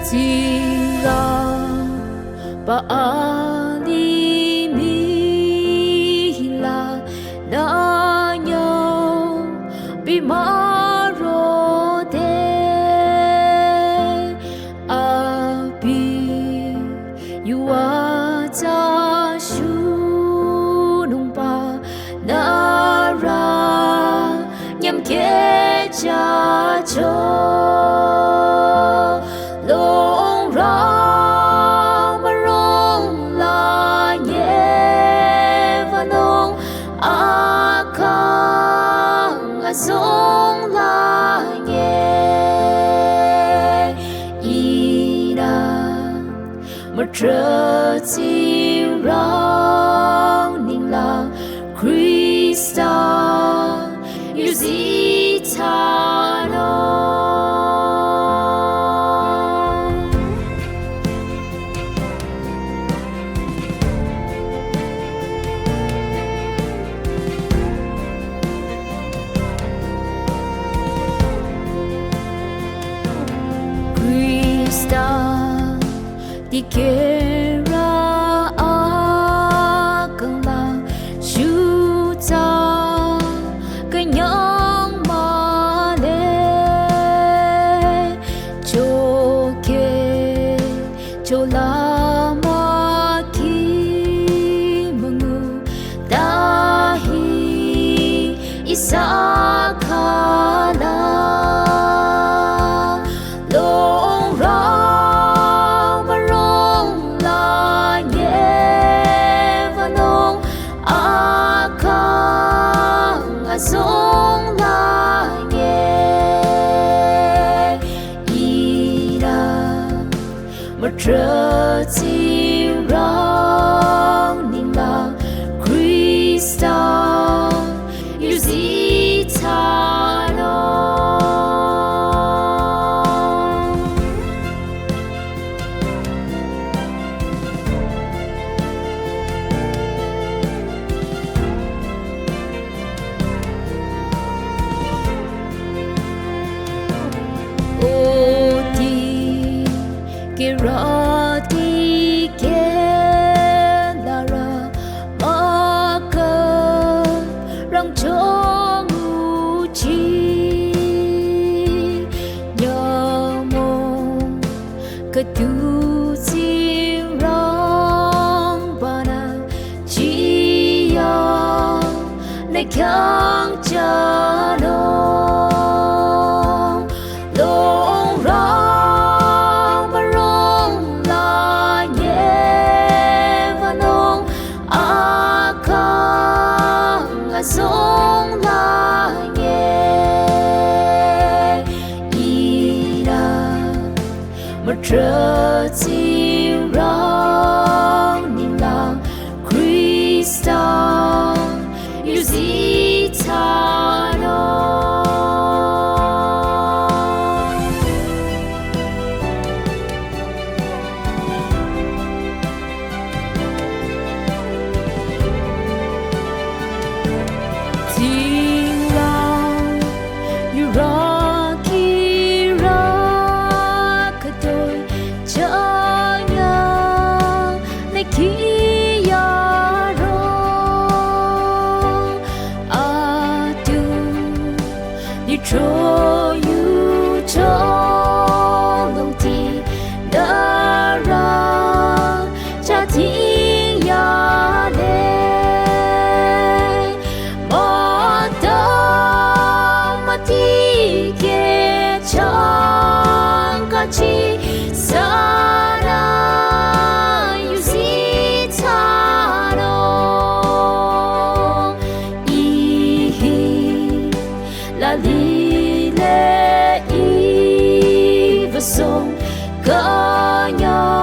Tsingrang ba alimih hila lanye bimarode Api yuaza Shunungba Nührü nyümkeh jücho Longrah mürung lanye wünung akhang azung lanye Tsingrang Ningla Khrista Khrista Dikehrü akhang la shuta kenyang male choke cholama ki mengu dahi isakala Longrah mürung lanye wünung akhang azung lanye Tsingrang Ningla Khrista Nyümong Khüdu Tsingrangbanü chia nay khang chalong Longrah mürung lanye wünung akhang azung lanye Tsingrang Ningla Khrista Tsingrang Yurah kira khütoh-i nay kiyaro Atu Lithro yu cho long ti dara cha thi ya le mata mati ke chang ka chi sana Lile i vợ sông cả nhà